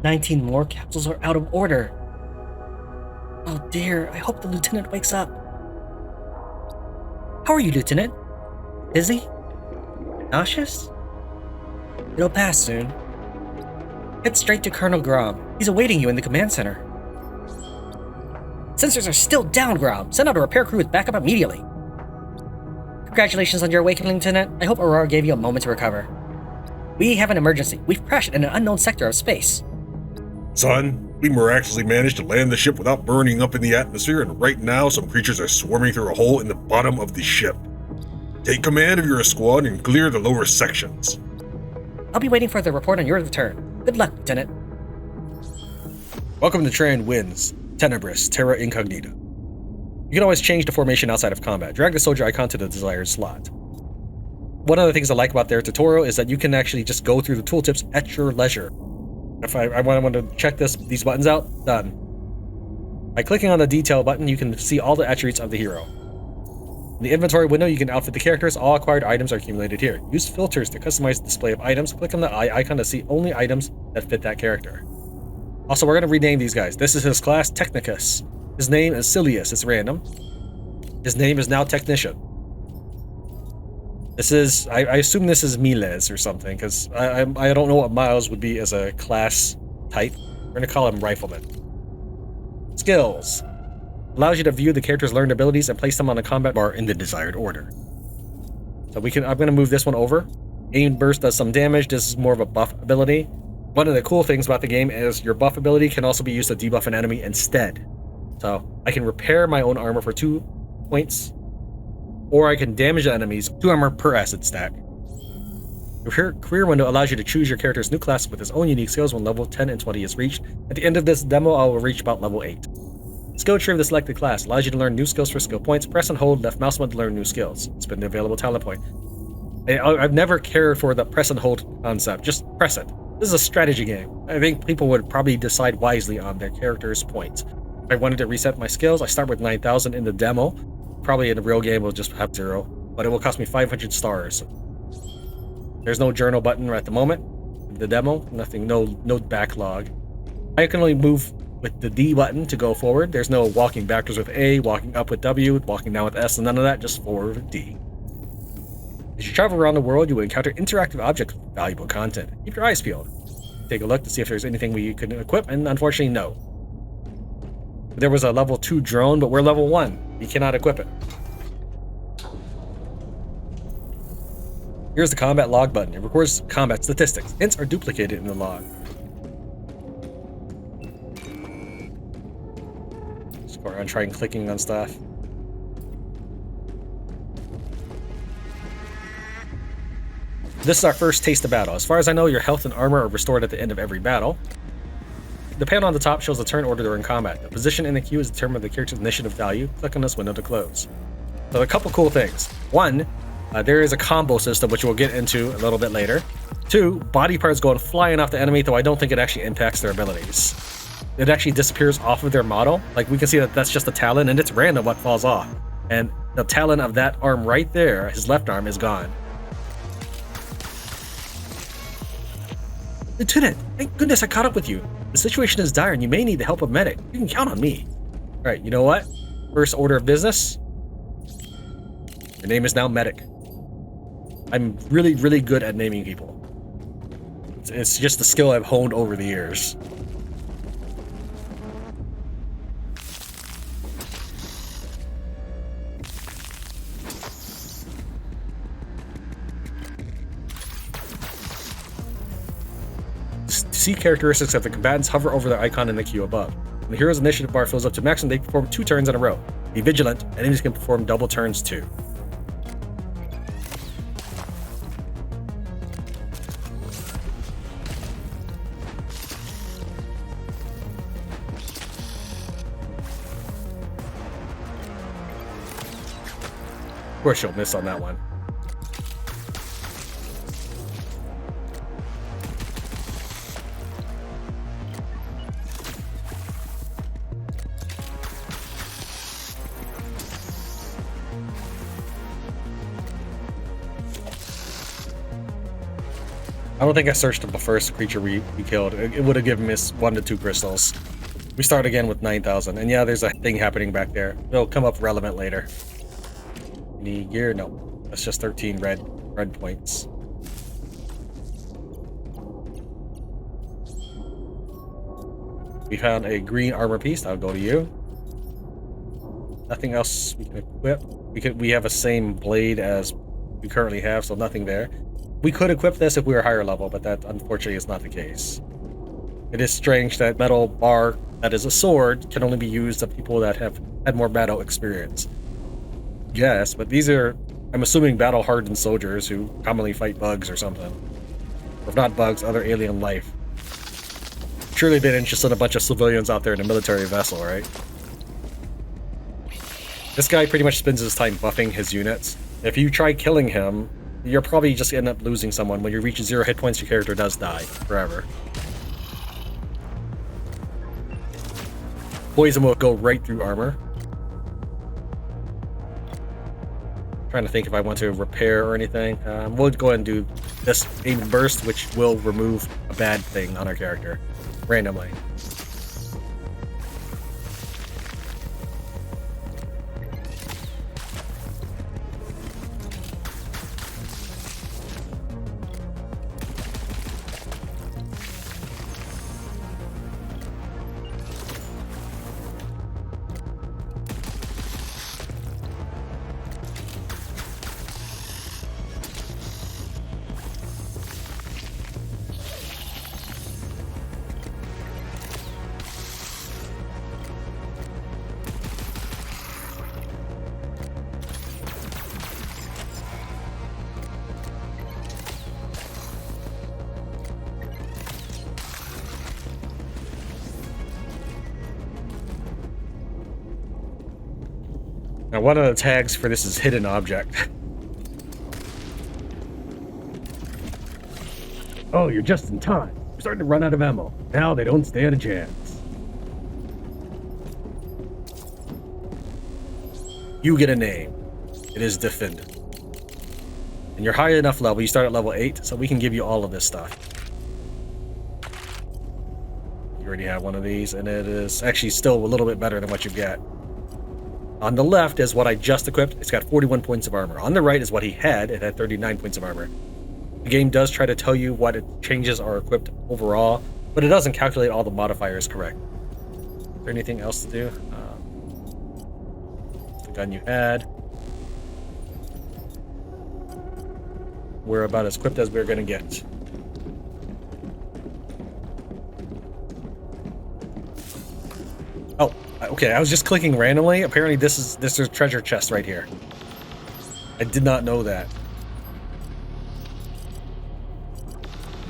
19 more capsules are out of order. Oh dear, I hope the lieutenant wakes up. How are you, Lieutenant? Dizzy? Nauseous? It'll pass soon. Head straight to Colonel Grob. He's awaiting you in the command center. Sensors are still down, Grob. Send out a repair crew with backup immediately. Congratulations on your awakening, Lieutenant. I hope Aurora gave you a moment to recover. We have an emergency. We've crashed in an unknown sector of space. Son, we miraculously managed to land the ship without burning up in the atmosphere, and right now some creatures are swarming through a hole in the bottom of the ship. Take command of your squad and clear the lower sections. I'll be waiting for the report on your return. Good luck, Lieutenant. Welcome to Tran Wins, Tenebris, Terra Incognita. You can always change the formation outside of combat. Drag the soldier icon to the desired slot. One of the things I like about their tutorial is that you can actually just go through the tooltips at your leisure. If I want to check these buttons out, done. By clicking on the detail button, you can see all the attributes of the hero. In the inventory window, you can outfit the characters. All acquired items are accumulated here. Use filters to customize the display of items. Click on the eye icon to see only items that fit that character. Also, we're going to rename these guys. This is his class, Technicus. His name is Silius. It's random. His name is now Technician. This is, I assume this is Miles or something, because I don't know what Miles would be as a class type. We're going to call him Rifleman. Skills. Allows you to view the character's learned abilities and place them on the combat bar in the desired order. So I'm going to move this one over. Aim Burst does some damage. This is more of a buff ability. One of the cool things about the game is your buff ability can also be used to debuff an enemy instead. So I can repair my own armor for 2 points, or I can damage the enemies 2 armor per acid stack. Your career window allows you to choose your character's new class with his own unique skills when level 10 and 20 is reached. At the end of this demo, I will reach about level 8. Skill tree of the selected class allows you to learn new skills for skill points. Press and hold left mouse button to learn new skills. Spend the available talent point. I've never cared for the press and hold concept. Just press it. This is a strategy game. I think people would probably decide wisely on their character's points. If I wanted to reset my skills, I start with 9,000 in the demo. Probably in the real game, we'll just have 0, but it will cost me 500 stars. There's no journal button at the moment. The demo, nothing, no backlog. I can only move with the D button to go forward. There's no walking backwards with A, walking up with W, walking down with S, and none of that, just forward with D. As you travel around the world, you will encounter interactive objects with valuable content. Keep your eyes peeled. Take a look to see if there's anything we can equip, and unfortunately, no. There was a level 2 drone, but we're level 1. We cannot equip it. Here's the combat log button. It records combat statistics. Hints are duplicated in the log. Just go around trying clicking on stuff. This is our first taste of battle. As far as I know, your health and armor are restored at the end of every battle. The panel on the top shows the turn order during combat. The position in the queue is determined by the character's initiative value. Click on this window to close. So a couple cool things. 1, there is a combo system, which we'll get into a little bit later. 2, body parts going flying off the enemy, though I don't think it actually impacts their abilities. It actually disappears off of their model. Like, we can see that that's just a talon, and it's random what falls off. And the talon of that arm right there, his left arm, is gone. Lieutenant, thank goodness I caught up with you. The situation is dire and you may need the help of a medic. You can count on me. Alright, you know what? First order of business. Your name is now Medic. I'm really, really good at naming people. It's just a skill I've honed over the years. To see characteristics of the combatants, hover over the icon in the queue above. When the hero's initiative bar fills up to maximum, they perform 2 turns in a row. Be vigilant, enemies can perform double turns too. Of course you'll miss on that one. I don't think I searched the first creature we killed. It would have given us 1 to 2 crystals. We start again with 9,000. And yeah, there's a thing happening back there. It'll come up relevant later. Any gear? No. That's just 13 red points. We found a green armor piece. That'll go to you. Nothing else we can equip. We have a same blade as we currently have, so nothing there. We could equip this if we were higher level, but that unfortunately is not the case. It is strange that metal bar that is a sword can only be used of people that have had more battle experience. Yes, but these are, I'm assuming, battle-hardened soldiers who commonly fight bugs or something. Or if not bugs, other alien life. Surely they didn't just send a bunch of civilians out there in a military vessel, right? This guy pretty much spends his time buffing his units. If you try killing him, you're probably just end up losing someone. When you reach 0 hit points, your character does die forever. Poison will go right through armor. Trying to think if I want to repair or anything. We'll go ahead and do this aim burst, which will remove a bad thing on our character randomly. Now, one of the tags for this is hidden object. Oh, you're just in time. We're starting to run out of ammo. Now they don't stand a chance. You get a name. It is Defendant. And you're high enough level. You start at level 8, so we can give you all of this stuff. You already have one of these, and it is actually still a little bit better than what you get. On the left is what I just equipped. It's got 41 points of armor. On the right is what he had. It had 39 points of armor. The game does try to tell you what changes are equipped overall, but it doesn't calculate all the modifiers correct. Is there anything else to do? The gun you had. We're about as equipped as we're going to get. Oh, okay, I was just clicking randomly. Apparently this is a treasure chest right here. I did not know that.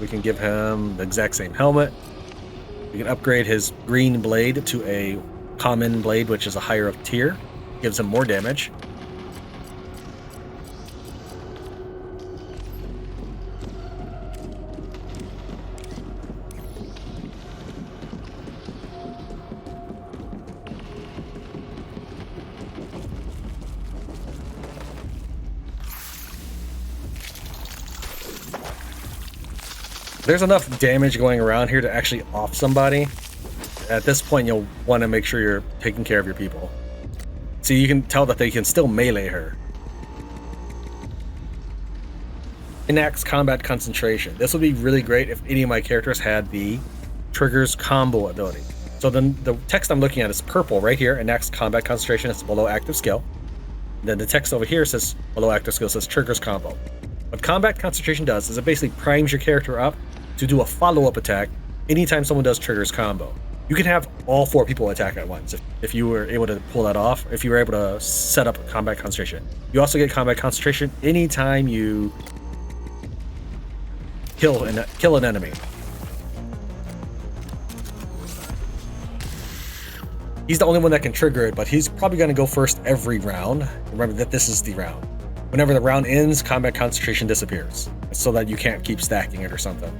We can give him the exact same helmet. We can upgrade his green blade to a common blade, which is a higher tier. Gives him more damage. There's enough damage going around here to actually off somebody. At this point, you'll want to make sure you're taking care of your people. See, you can tell that they can still melee her. Enacts combat concentration. This would be really great if any of my characters had the triggers combo ability. So then the text I'm looking at is purple right here. Enacts combat concentration. It's below active skill. Then the text over here says below active skill says triggers combo. What combat concentration does is it basically primes your character up to do a follow-up attack anytime someone does triggers combo. You can have all 4 people attack at once if you were able to pull that off, if you were able to set up combat concentration. You also get combat concentration anytime you kill an enemy. He's the only one that can trigger it, but he's probably going to go first every round. Remember that this is the round. Whenever the round ends, combat concentration disappears, so that you can't keep stacking it or something.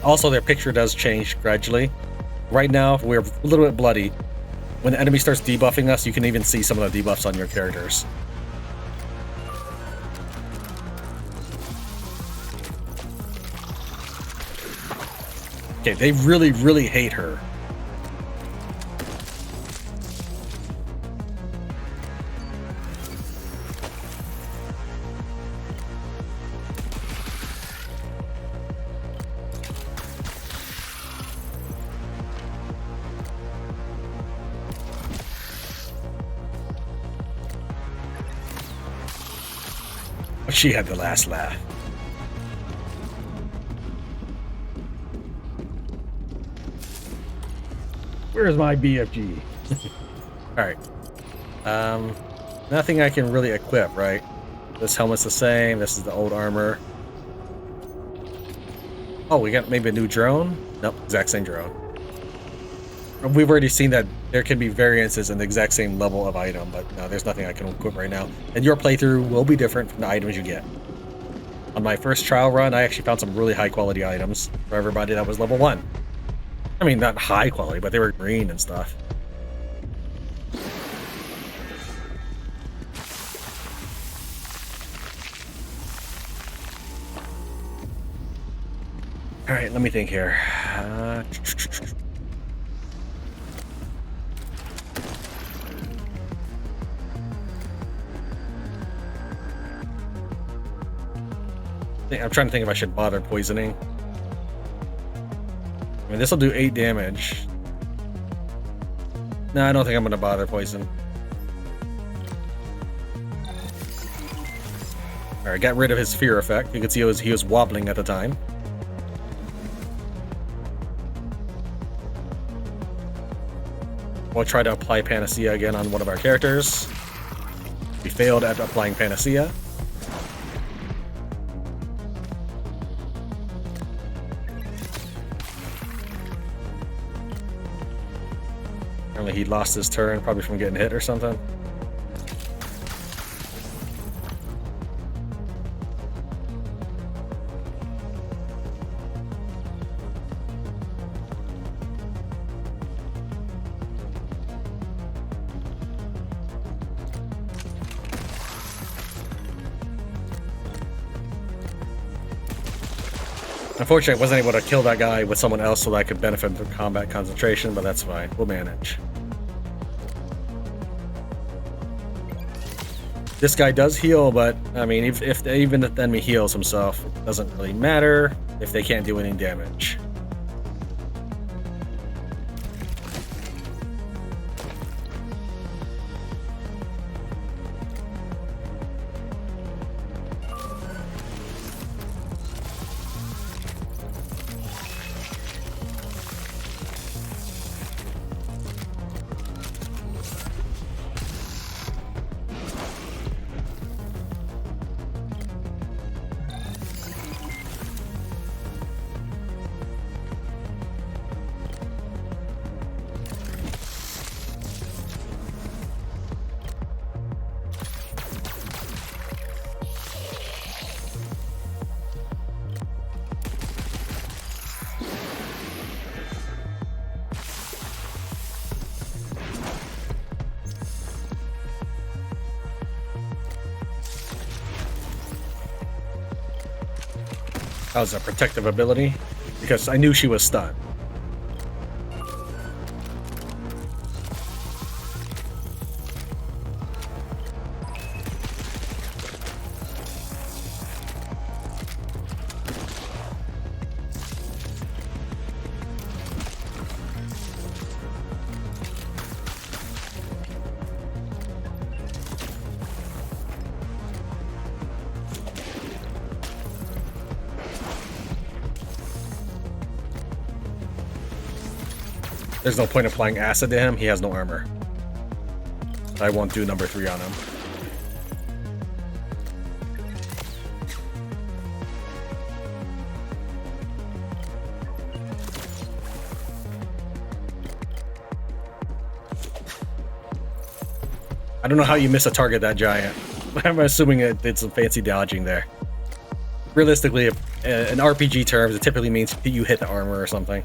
Also, their picture does change gradually. Right now, we're a little bit bloody. When the enemy starts debuffing us, you can even see some of the debuffs on your characters. Okay, they really, really hate her. She had the last laugh. Where's my BFG? Alright. Nothing I can really equip, right? This helmet's the same. This is the old armor. Oh, we got maybe a new drone? Nope, exact same drone. We've already seen that there can be variances in the exact same level of item, but no, there's nothing I can equip right now. And your playthrough will be different from the items you get. On my first trial run, I actually found some really high quality items for everybody that was level 1. I mean, not high quality, but they were green and stuff. Alright, let me think here. I'm trying to think if I should bother poisoning. I mean, this will do 8 damage. No, I don't think I'm going to bother poison. Alright, got rid of his fear effect. You can see he was wobbling at the time. We'll try to apply Panacea again on one of our characters. We failed at applying Panacea. Apparently he lost his turn, probably from getting hit or something. Unfortunately, I wasn't able to kill that guy with someone else so that I could benefit from combat concentration, but that's fine. We'll manage. This guy does heal, but I mean, even if the enemy heals himself, it doesn't really matter if they can't do any damage. That was a protective ability, because I knew she was stunned. There's no point applying acid to him, he has no armor. I won't do number 3 on him. I don't know how you miss a target that giant. I'm assuming it did some fancy dodging there. realistically, if, in RPG terms, it typically means you hit the armor or something.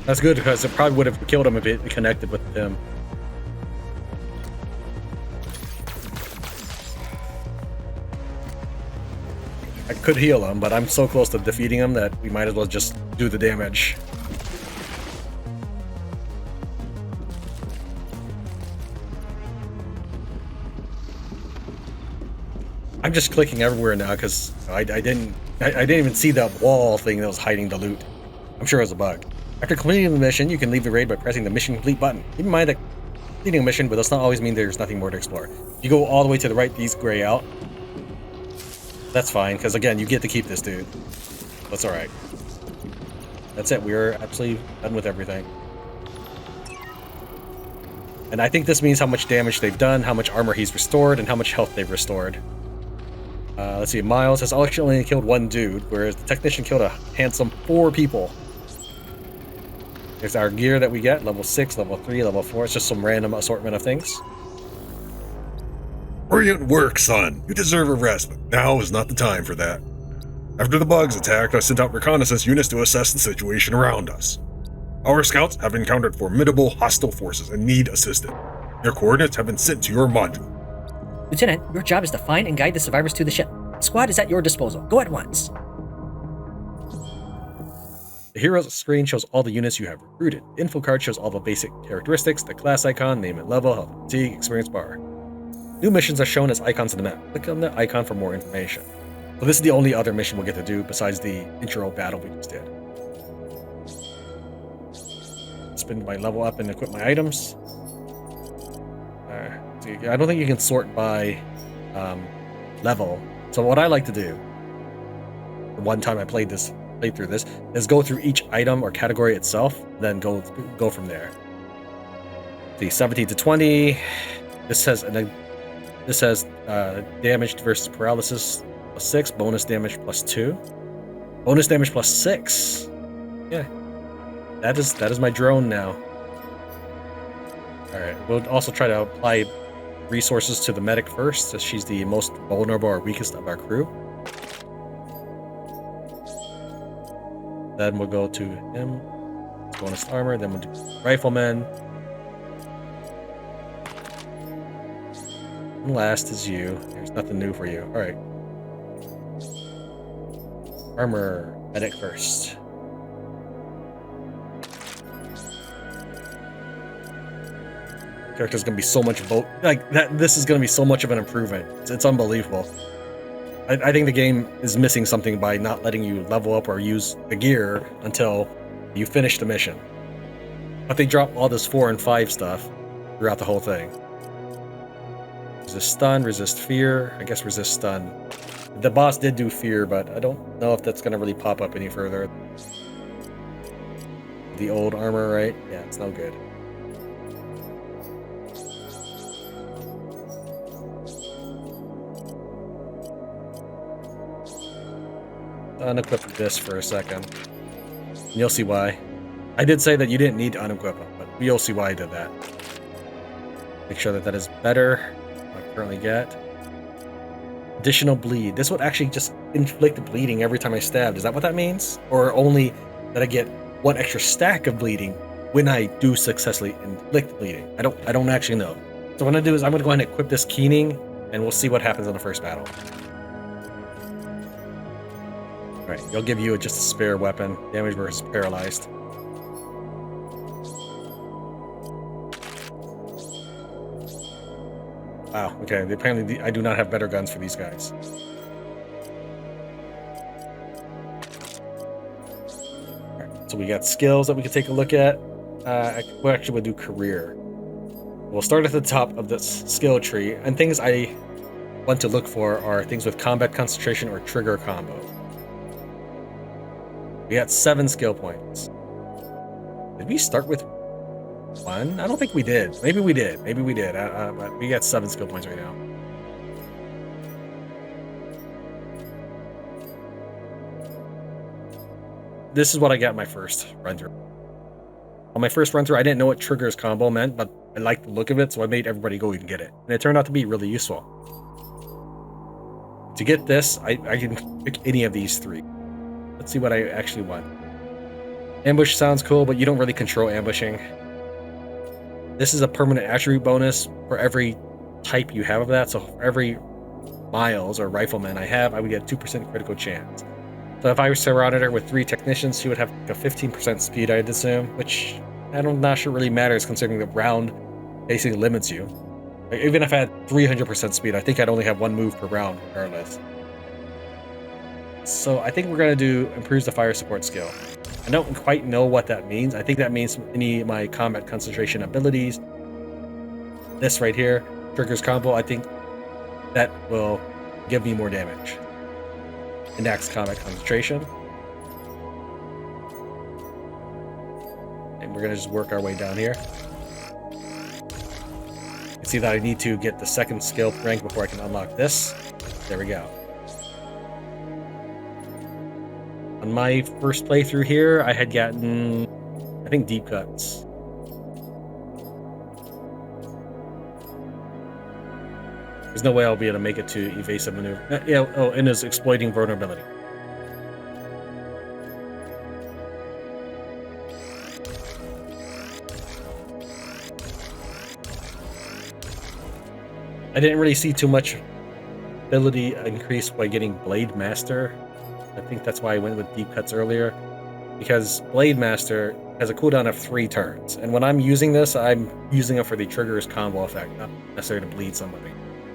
That's good because it probably would have killed him if it connected with him. I could heal him, but I'm so close to defeating him that we might as well just do the damage. I'm just clicking everywhere now because I didn't even see that wall thing that was hiding the loot. I'm sure it was a bug. After completing the mission, you can leave the raid by pressing the mission complete button. Keep in mind that completing a mission, but does not always mean there's nothing more to explore. If you go all the way to the right, these gray out. That's fine, because again, you get to keep this dude. That's alright. That's it, we're absolutely done with everything. And I think this means how much damage they've done, how much armor he's restored, and how much health they've restored. Let's see, Miles has actually only killed one dude, whereas the technician killed a handsome 4 people. There's our gear that we get, level 6, level 3, level 4. It's just some random assortment of things. Brilliant work, son. You deserve a rest, but now is not the time for that. After the bugs attacked, I sent out reconnaissance units to assess the situation around us. Our scouts have encountered formidable hostile forces and need assistance. Their coordinates have been sent to your module. Lieutenant, your job is to find and guide the survivors to the ship. The squad is at your disposal. Go at once. The hero's screen shows all the units you have recruited. The info card shows all the basic characteristics, the class icon, name and level, health and fatigue, experience bar. New missions are shown as icons on the map. Click on the icon for more information. So this is the only other mission we'll get to do besides the intro battle we just did. Spin my level up and equip my items. I don't think you can sort by level. So what I like to do, the one time I played through this, is go through each item or category itself, then go from there. See, 17 to 20. This says damage versus paralysis plus 6, bonus damage plus 2, bonus damage plus 6. Yeah, that is my drone now. All right, we'll also try to apply resources to the medic first, as she's the most vulnerable or weakest of our crew. Then we'll go to him, bonus armor, then we'll do rifleman. And last is you. There's nothing new for you. Alright. Armor, medic first. Character's gonna be so much this is gonna be so much of an improvement. It's unbelievable. I think the game is missing something by not letting you level up or use the gear until you finish the mission. But they drop all this 4 and 5 stuff throughout the whole thing. Resist stun, resist fear. I guess resist stun. The boss did do fear, but I don't know if that's gonna really pop up any further. The old armor, right? Yeah, it's no good. Unequip this for a second. And you'll see why. I did say that you didn't need to unequip them, but you'll see why I did that. Make sure that is better than I currently get. Additional bleed. This would actually just inflict bleeding every time I stabbed. Is that what that means? Or only that I get 1 extra stack of bleeding when I do successfully inflict bleeding? I don't actually know. So what I'm gonna do is I'm gonna go ahead and equip this keening, and we'll see what happens in the first battle. Alright, he'll give you just a spare weapon. Damage versus paralyzed. Wow, okay, apparently I do not have better guns for these guys. Alright, so we got skills that we can take a look at. We actually will do career. We'll start at the top of this skill tree, and things I want to look for are things with combat concentration or trigger combo. We got 7 skill points. Did we start with 1? I don't think we did. Maybe we did. Maybe we did. But we got 7 skill points right now. This is what I got my first run through. On my first run through, I didn't know what Trigger's combo meant, but I liked the look of it, so I made everybody go and get it. And it turned out to be really useful. To get this, I can pick any of these 3. Let's see what I actually want. Ambush sounds cool, but you don't really control ambushing. This is a permanent attribute bonus for every type you have of that. So for every Miles or Rifleman I have, I would get a 2% critical chance. So if I surrounded her with 3 technicians, she would have a 15% speed, I'd assume, which I'm not sure really matters considering the round basically limits you. Like, even if I had 300% speed, I think I'd only have 1 move per round regardless. So I think we're going to do improves the fire support skill. I don't quite know what that means. I think that means any of my combat concentration abilities. This right here, triggers combo, I think that will give me more damage. Index combat concentration. And we're going to just work our way down here. You can see that I need to get the 2nd skill rank before I can unlock this. There we go. On my first playthrough here, I had gotten, I think, deep cuts. There's no way I'll be able to make it to evasive maneuver. Yeah, oh, and is exploiting vulnerability. I didn't really see too much ability increase by getting Blade Master. I think that's why I went with deep cuts earlier, because Blade Master has a cooldown of 3 turns, and when I'm using this, I'm using it for the trigger's combo effect, not necessarily to bleed somebody.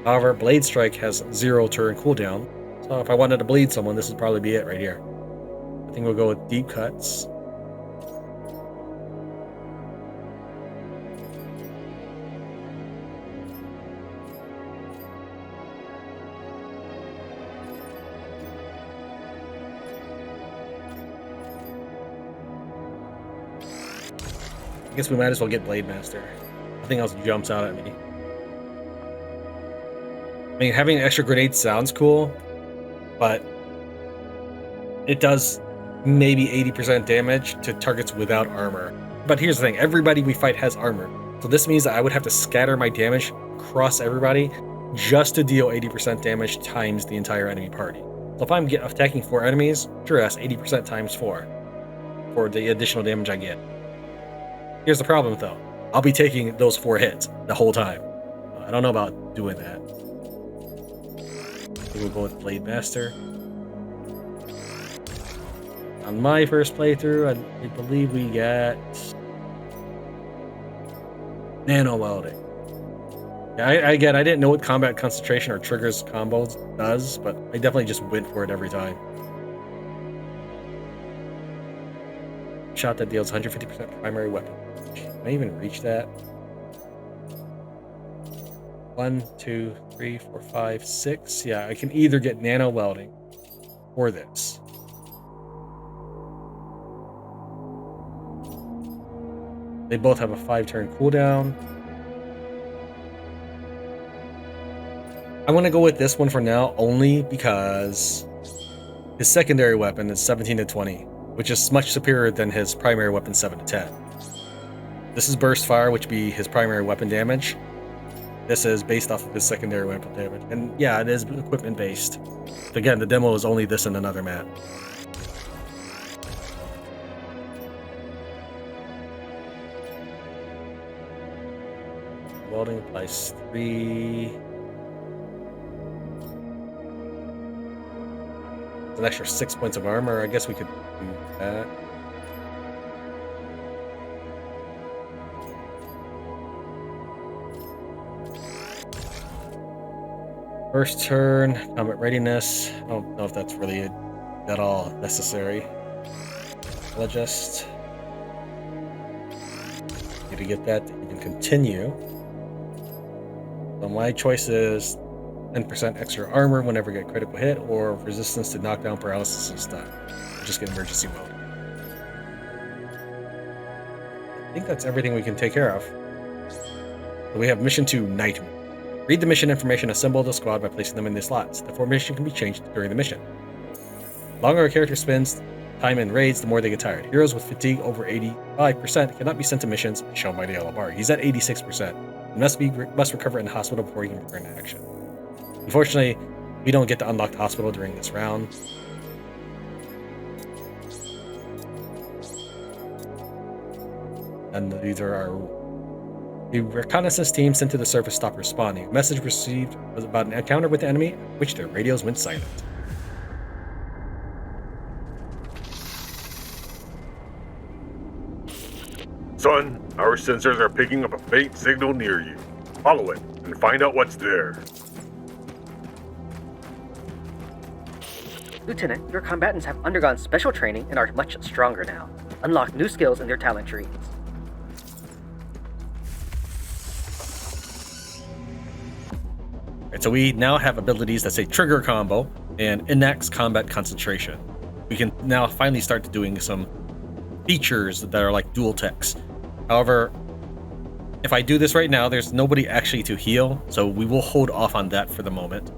However, Blade Strike has 0 turn cooldown, so if I wanted to bleed someone, this would probably be it right here. I think we'll go with deep cuts. I guess we might as well get Blade Master. Nothing else jumps out at me. I mean, having an extra grenade sounds cool, but it does maybe 80% damage to targets without armor. But here's the thing, everybody we fight has armor. So this means that I would have to scatter my damage across everybody just to deal 80% damage times the entire enemy party. So if I'm attacking 4 enemies, sure, that's 80% times 4 for the additional damage I get. Here's the problem though, I'll be taking those 4 hits the whole time. I don't know about doing that. I think we'll go with Blade Master. On my first playthrough, I believe we got Nano Welding. Yeah, again, I didn't know what combat concentration or triggers combos does, but I definitely just went for it every time. Shot that deals 150% primary weapon. Can I even reach that? 1, 2, 3, 4, 5, 6. Yeah, I can either get Nano Welding or this. They both have a 5-turn cooldown. I want to go with this one for now, only because his secondary weapon is 17 to 20, which is much superior than his primary weapon 7 to 10. This is burst fire, which would be his primary weapon damage. This is based off of his secondary weapon damage. And yeah, it is equipment based. Again, the demo is only this and another map. Welding applies 3. An extra 6 points of armor. I guess we could do that. First turn, combat readiness. I don't know if that's really at all necessary. I'll just need to get that to even continue. So my choice is 10% extra armor whenever you get critical hit, or resistance to knockdown, paralysis, and stun. Just get emergency mode. I think that's everything we can take care of. So we have mission 2, Nightmare. Read the mission information, assemble the squad by placing them in the slots. The formation can be changed during the mission. The longer a character spends time in raids, the more they get tired. Heroes with fatigue over 85% cannot be sent to missions, shown by the yellow bar. He's at 86%. And must recover in the hospital before he can return to action. Unfortunately, we don't get to unlock the hospital during this round. And these are our... The reconnaissance team sent to the surface stopped responding. A message received was about an encounter with the enemy, which their radios went silent. Son, our sensors are picking up a faint signal near you. Follow it and find out what's there. Lieutenant, your combatants have undergone special training and are much stronger now. Unlock new skills in their talent trees. Right, so we now have abilities that say trigger combo and inacts combat concentration. We can now finally start doing some features that are like dual techs. However, if I do this right now, there's nobody actually to heal, so we will hold off on that for the moment,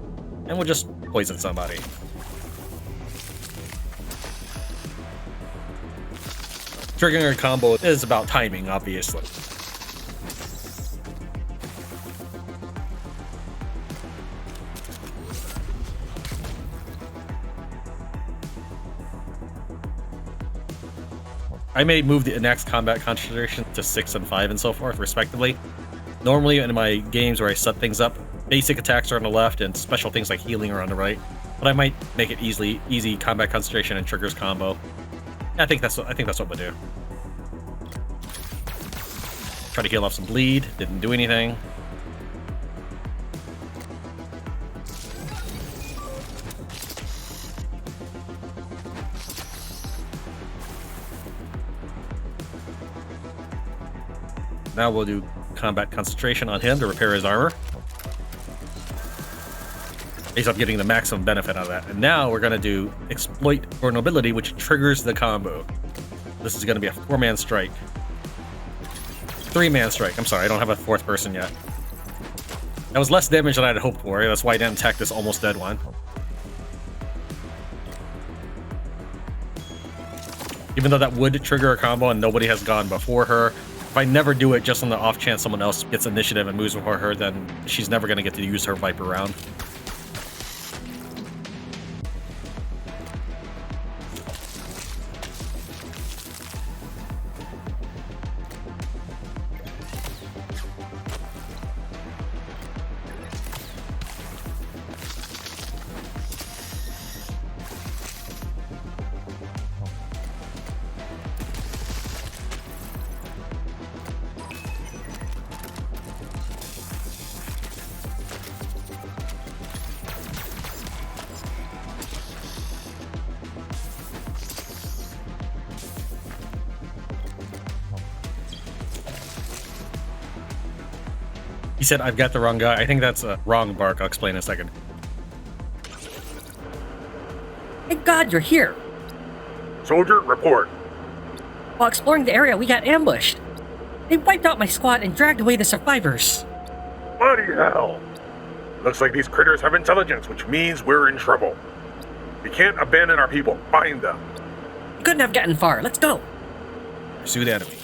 and we'll just poison somebody. Triggering a combo is about timing, obviously. I may move the next combat concentration to 6 and 5 and so forth, respectively. Normally in my games where I set things up, basic attacks are on the left and special things like healing are on the right. But I might make it easy combat concentration and triggers combo. I think that's what we'll do. Try to heal off some bleed. Didn't do anything. Now we'll do combat concentration on him to repair his armor. He's up getting the maximum benefit out of that. And now we're going to do exploit vulnerability, which triggers the combo. This is going to be a 4-man strike. 3-man strike. I'm sorry, I don't have a 4th person yet. That was less damage than I had hoped for. That's why I didn't attack this almost dead one. Even though that would trigger a combo and nobody has gone before her, if I never do it just on the off chance someone else gets initiative and moves before her, then she's never going to get to use her Viper round. He said, I've got the wrong guy. I think that's a wrong bark. I'll explain in a second. Thank God you're here! Soldier, report. While exploring the area, we got ambushed. They wiped out my squad and dragged away the survivors. Bloody hell. Looks like these critters have intelligence, which means we're in trouble. We can't abandon our people. Find them. We couldn't have gotten far. Let's go. Pursue the enemy.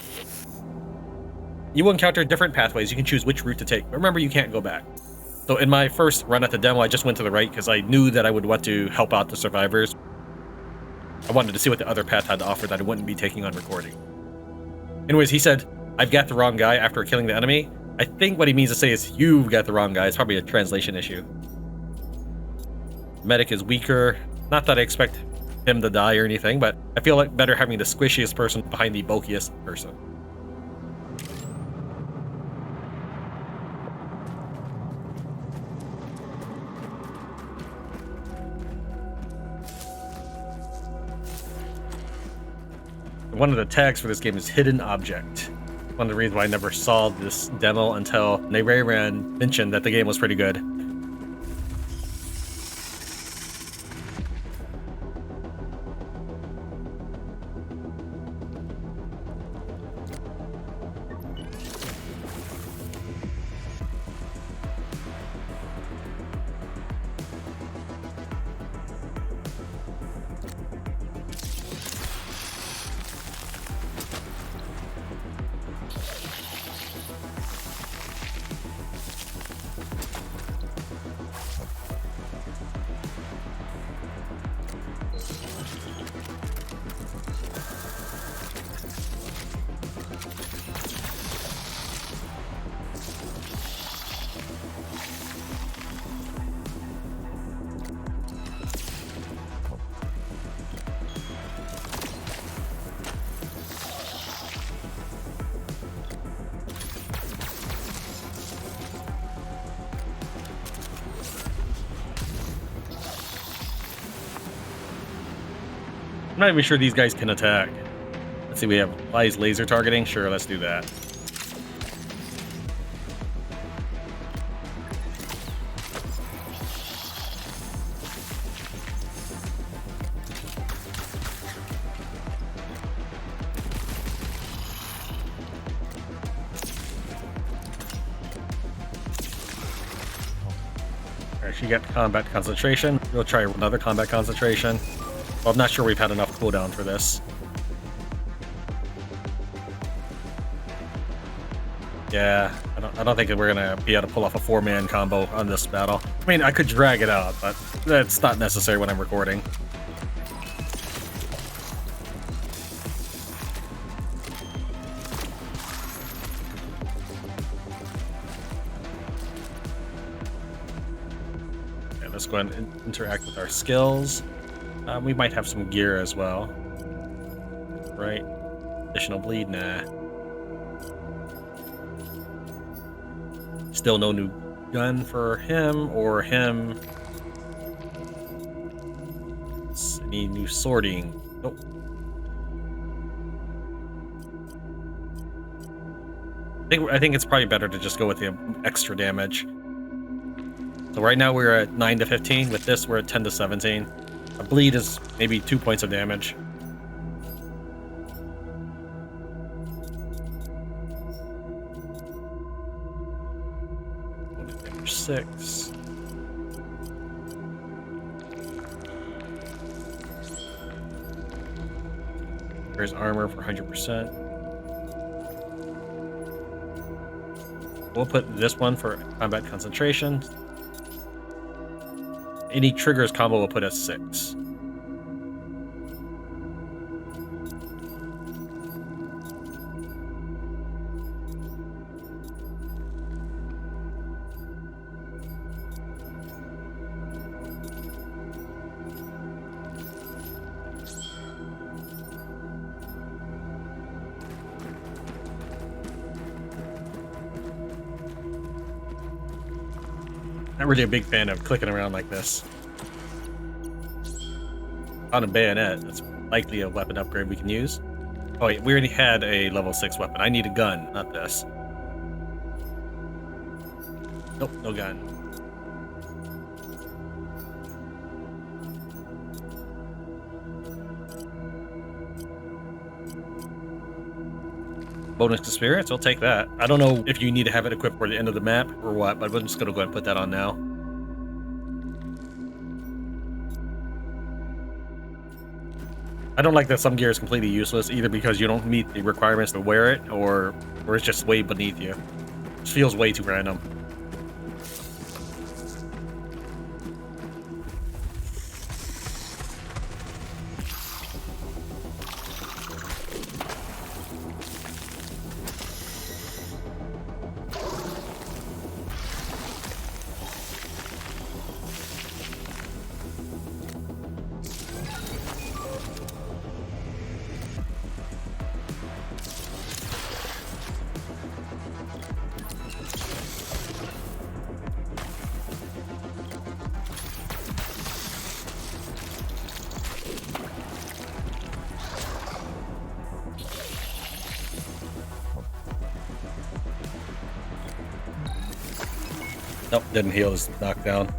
You will encounter different pathways. You can choose which route to take. But remember, you can't go back. So in my first run at the demo, I just went to the right because I knew that I would want to help out the survivors. I wanted to see what the other path had to offer that I wouldn't be taking on recording. Anyways, he said, I've got the wrong guy after killing the enemy. I think what he means to say is, you've got the wrong guy. It's probably a translation issue. Medic is weaker. Not that I expect him to die or anything, but I feel like better having the squishiest person behind the bulkiest person. One of the tags for this game is Hidden Object. One of the reasons why I never saw this demo until Nayran mentioned that the game was pretty good. I'm not even sure these guys can attack. Let's see, we have applies laser targeting. Sure, let's do that. She got combat concentration. We'll try another combat concentration. Well, I'm not sure we've had enough cooldown for this. Yeah, I don't think that we're gonna be able to pull off a 4-man combo on this battle. I mean, I could drag it out, but that's not necessary when I'm recording. Let's go ahead and interact with our skills. We might have some gear as well. Right? Additional bleed? Nah. Still no new gun for him or him. Any new sorting? Nope. I think it's probably better to just go with the extra damage. So right now we're at 9 to 15. With this, we're at 10 to 17. A bleed is maybe 2 points of damage. Damage 6. Here's armor for 100%. We'll put this one for combat concentration. Any triggers combo will put us 6. Not really a big fan of clicking around like this. On a bayonet, that's likely a weapon upgrade we can use. Oh wait, we already had a level 6 weapon. I need a gun, not this. Nope, no gun. Bonus to spirits, I'll take that. I don't know if you need to have it equipped for the end of the map or what, but we're just gonna go ahead and put that on now. I don't like that some gear is completely useless, either because you don't meet the requirements to wear it, or it's just way beneath you. It feels way too random. Nope, didn't heal his knockdown.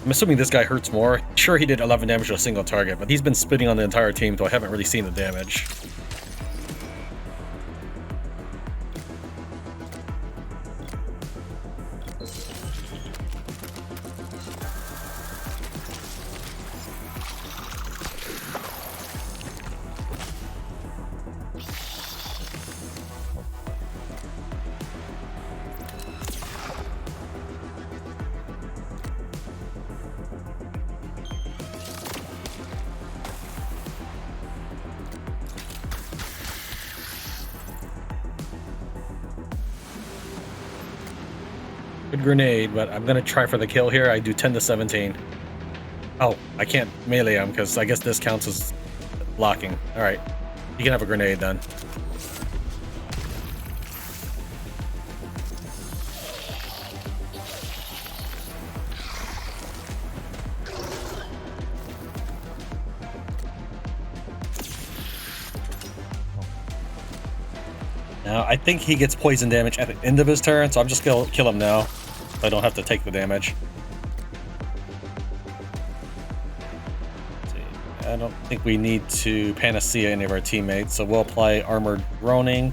I'm assuming this guy hurts more. Sure, he did 11 damage to a single target, but he's been spitting on the entire team, so I haven't really seen the damage. Good grenade, but I'm gonna try for the kill here. I do 10 to 17. Oh, I can't melee him because I guess this counts as blocking. Alright, you can have a grenade then. Now, I think he gets poison damage at the end of his turn, so I'm just gonna kill him now, so I don't have to take the damage. Let's see. I don't think we need to Panacea any of our teammates, so we'll apply Armored Groaning.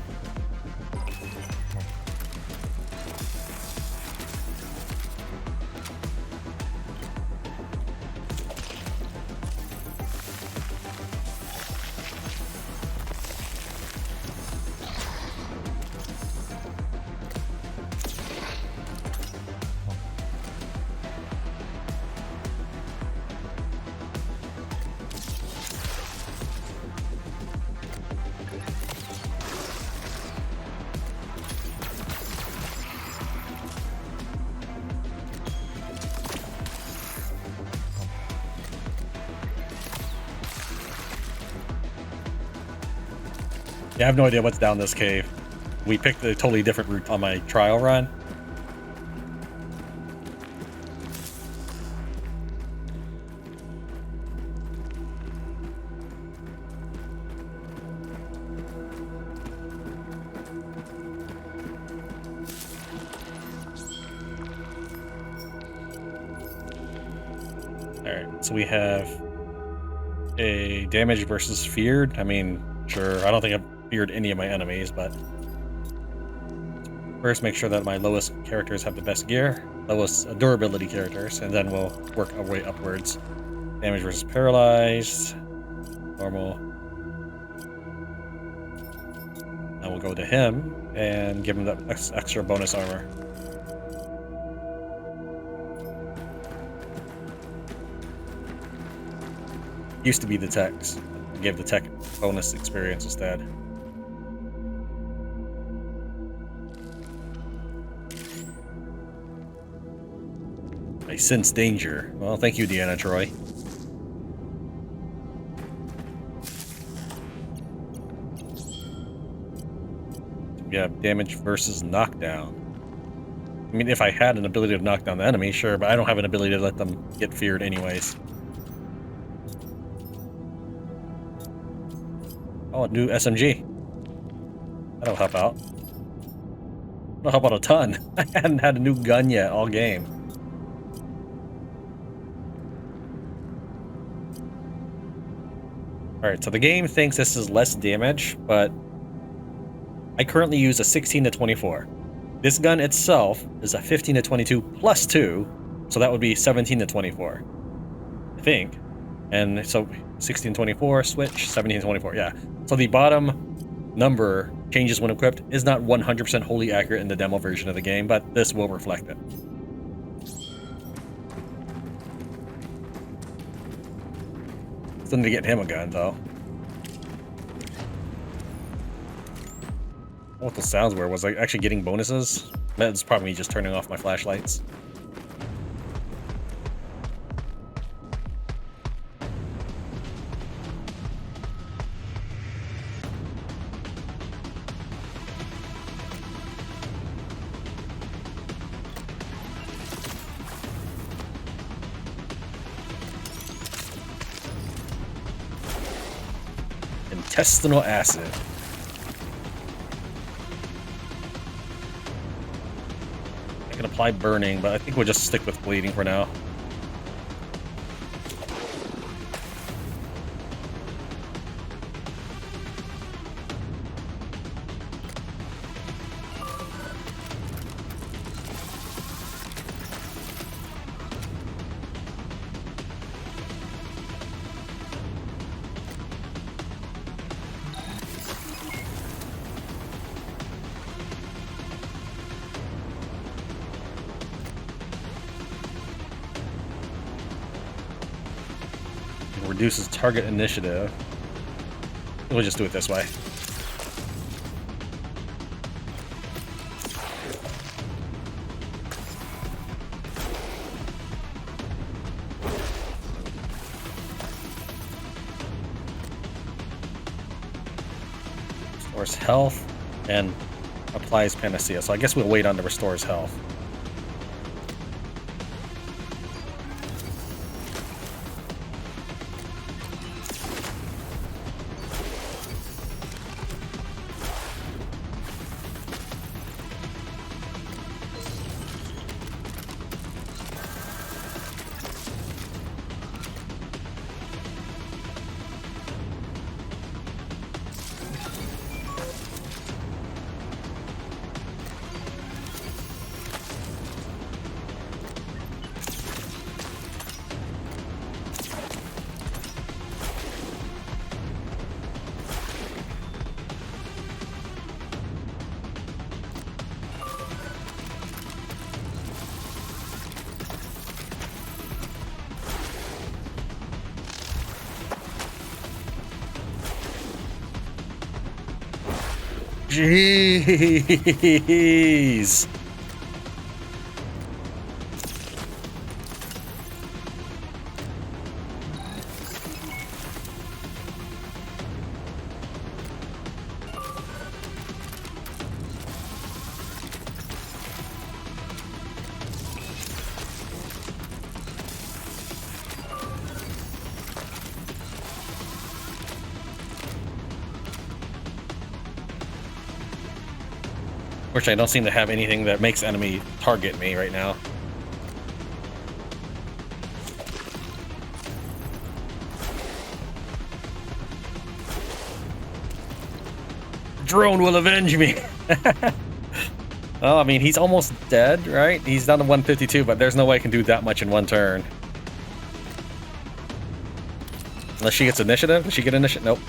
Yeah, I have no idea what's down this cave. We picked a totally different route on my trial run. Alright, so we have a damage versus feared. I mean, sure, I don't think I've feared any of my enemies, but first make sure that my lowest characters have the best gear, lowest durability characters, and then we'll work our way upwards. Damage versus paralyzed, normal. And we'll go to him and give him that extra bonus armor. Used to be the techs. Give the tech bonus experience instead. I sense danger. Well, thank you, Deanna Troy. We have damage versus knockdown. I mean, if I had an ability to knock down the enemy, sure, but I don't have an ability to let them get feared anyways. Oh, a new SMG. That'll help out. That'll help out a ton. I hadn't had a new gun yet all game. Alright, so the game thinks this is less damage, but I currently use a 16 to 24. This gun itself is a 15 to 22 plus 2, so that would be 17 to 24. I think. And so 16 24, switch, 17 24, yeah. So the bottom number changes when equipped is not 100% wholly accurate in the demo version of the game, but this will reflect it. Still need to get him a gun, though. What the sounds were, was I actually getting bonuses? That's probably me just turning off my flashlights. Intestinal acid. I can apply burning, but I think we'll just stick with bleeding for now. Reduces target initiative. We'll just do it this way. Restores health and applies Panacea. So I guess we'll wait on the restores health. Jeez. Unfortunately, I don't seem to have anything that makes enemy target me right now. Drone will avenge me. Oh, I mean, he's almost dead, right? He's down to 152, but there's no way I can do that much in one turn. Unless she gets initiative. Does she get initiative? Nope.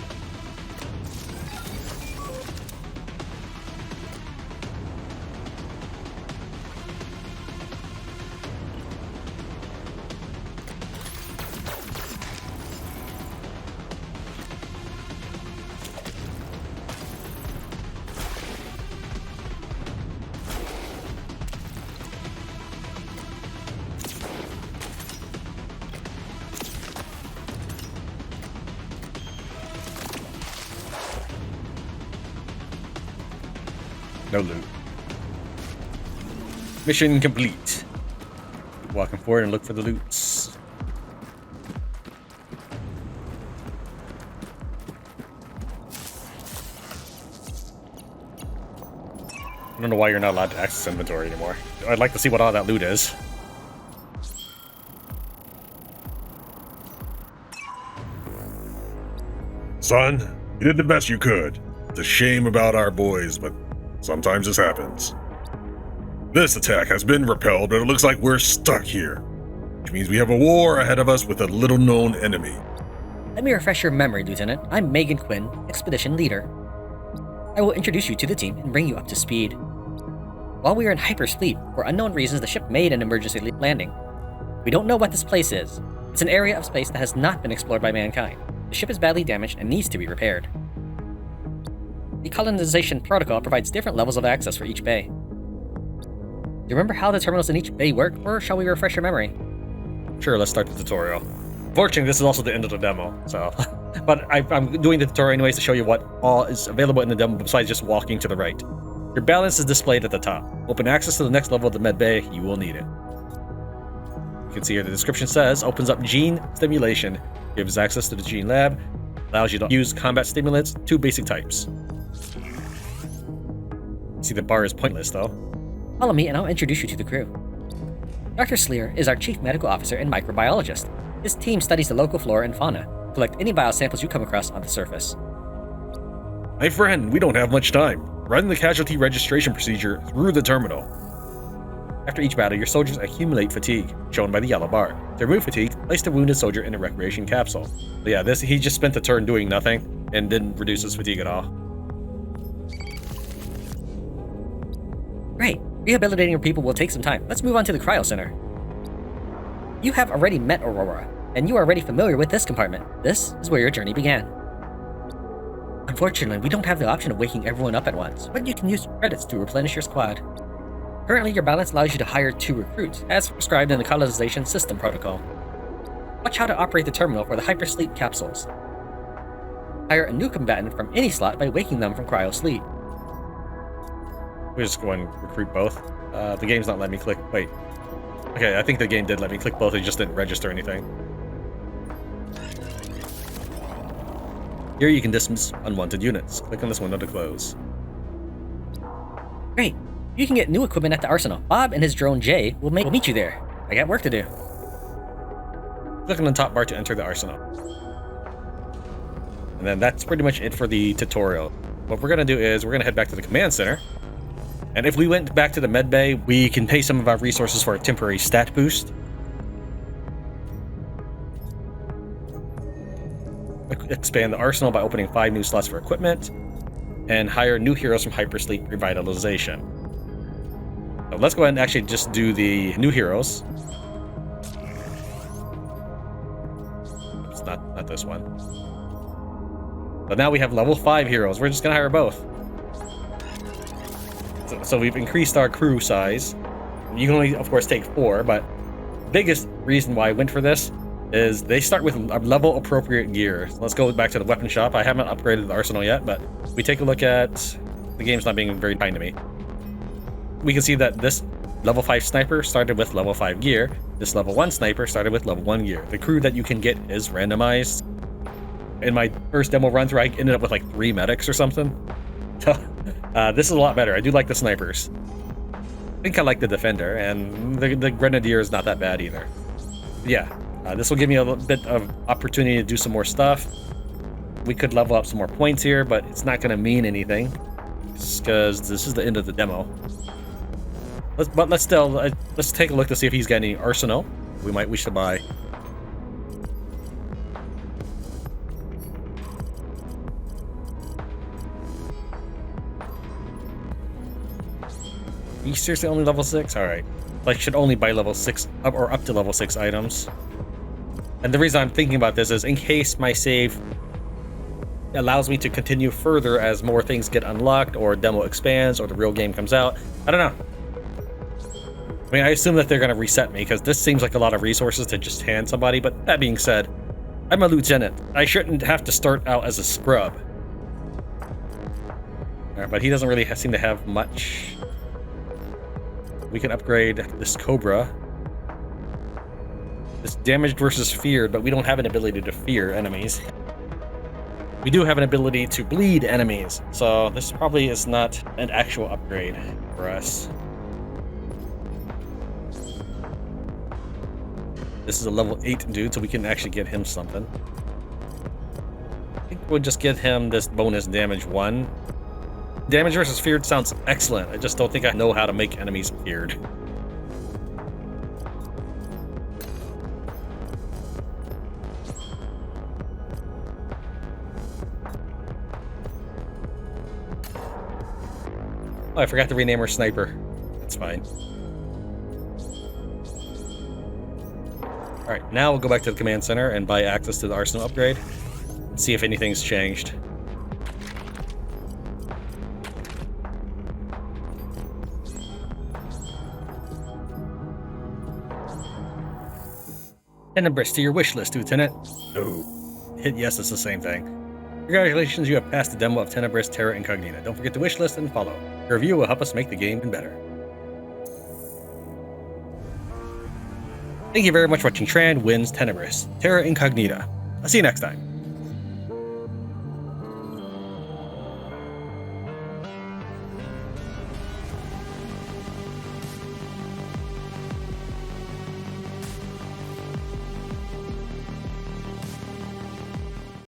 No loot. Mission complete. Keep walking forward and look for the loots. I don't know why you're not allowed to access inventory anymore. I'd like to see what all that loot is. Son, you did the best you could. It's a shame about our boys, but sometimes this happens. This attack has been repelled, but it looks like we're stuck here. Which means we have a war ahead of us with a little-known enemy. Let me refresh your memory, Lieutenant. I'm Megan Quinn, Expedition Leader. I will introduce you to the team and bring you up to speed. While we are in hypersleep, for unknown reasons, the ship made an emergency landing. We don't know what this place is. It's an area of space that has not been explored by mankind. The ship is badly damaged and needs to be repaired. The colonization protocol provides different levels of access for each bay. Do you remember how the terminals in each bay work, or shall we refresh your memory? Sure, let's start the tutorial. Fortunately, this is also the end of the demo, so... but I'm doing the tutorial anyways to show you what all is available in the demo besides just walking to the right. Your balance is displayed at the top. Open access to the next level of the med bay, you will need it. You can see here the description says, opens up gene stimulation, gives access to the gene lab, allows you to use combat stimulants, 2 basic types. See, the bar is pointless though. Follow me and I'll introduce you to the crew. Dr. Sleer is our Chief Medical Officer and Microbiologist. His team studies the local flora and fauna, collect any biosamples you come across on the surface. My friend, we don't have much time. Run the casualty registration procedure through the terminal. After each battle, your soldiers accumulate fatigue, shown by the yellow bar. To remove fatigue, place the wounded soldier in a recreation capsule. But yeah, he just spent the turn doing nothing and didn't reduce his fatigue at all. Great. Rehabilitating your people will take some time. Let's move on to the Cryo Center. You have already met Aurora, and you are already familiar with this compartment. This is where your journey began. Unfortunately, we don't have the option of waking everyone up at once, but you can use credits to replenish your squad. Currently, your balance allows you to hire 2 recruits, as prescribed in the colonization system protocol. Watch how to operate the terminal for the hypersleep capsules. Hire a new combatant from any slot by waking them from cryosleep. We just go and recruit both. The game's not letting me click. Wait. Okay, I think the game did let me click both. It just didn't register anything. Here you can dismiss unwanted units. Click on this window to close. Great. You can get new equipment at the arsenal. Bob and his drone Jay will meet you there. I got work to do. Click on the top bar to enter the arsenal. And then that's pretty much it for the tutorial. What we're going to do is we're going to head back to the command center. And if we went back to the med bay, we can pay some of our resources for a temporary stat boost. Expand the arsenal by opening 5 new slots for equipment. And hire new heroes from Hypersleep Revitalization. So let's go ahead and actually just do the new heroes. It's not this one. But now we have level 5 heroes. We're just going to hire both. So we've increased our crew size. You can only, of course, take 4, but biggest reason why I went for this is they start with a level appropriate gear. So let's go back to the weapon shop. I haven't upgraded the arsenal yet, but we take a look at the game's not being very kind to me. We can see that this level 5 sniper started with level 5 gear. This level 1 sniper started with level 1 gear. The crew that you can get is randomized. In my first demo run through, I ended up with like 3 medics or something. This is a lot better. I do like the snipers. I think I like the defender, and the grenadier is not that bad either. Yeah, this will give me a little bit of opportunity to do some more stuff. We could level up some more points here, but it's not going to mean anything because this is the end of the demo. Let's take a look to see if he's got any arsenal we might wish to buy. Are you seriously only level 6? Alright. I should only buy level 6 or up to level 6 items. And the reason I'm thinking about this is in case my save allows me to continue further as more things get unlocked or demo expands or the real game comes out. I don't know. I mean, I assume that they're going to reset me because this seems like a lot of resources to just hand somebody, but that being said, I'm a lieutenant. I shouldn't have to start out as a scrub. Alright, but he doesn't really seem to have much. We can upgrade this Cobra. This damaged versus feared, but we don't have an ability to fear enemies. We do have an ability to bleed enemies, so this probably is not an actual upgrade for us. This is a level 8 dude, so we can actually get him something. I think we'll just get him this bonus damage 1. Damage versus feared sounds excellent. I just don't think I know how to make enemies feared. Oh, I forgot to rename her Sniper. That's fine. Alright, now we'll go back to the command center and buy access to the arsenal upgrade and see if anything's changed. Tenebris to your wish list, Lieutenant. No. Hit yes, it's the same thing. Congratulations, you have passed the demo of Tenebris Terra Incognita. Don't forget to wish list and follow. Your review will help us make the game even better. Thank you very much for watching Tran wins Tenebris Terra Incognita. I'll see you next time.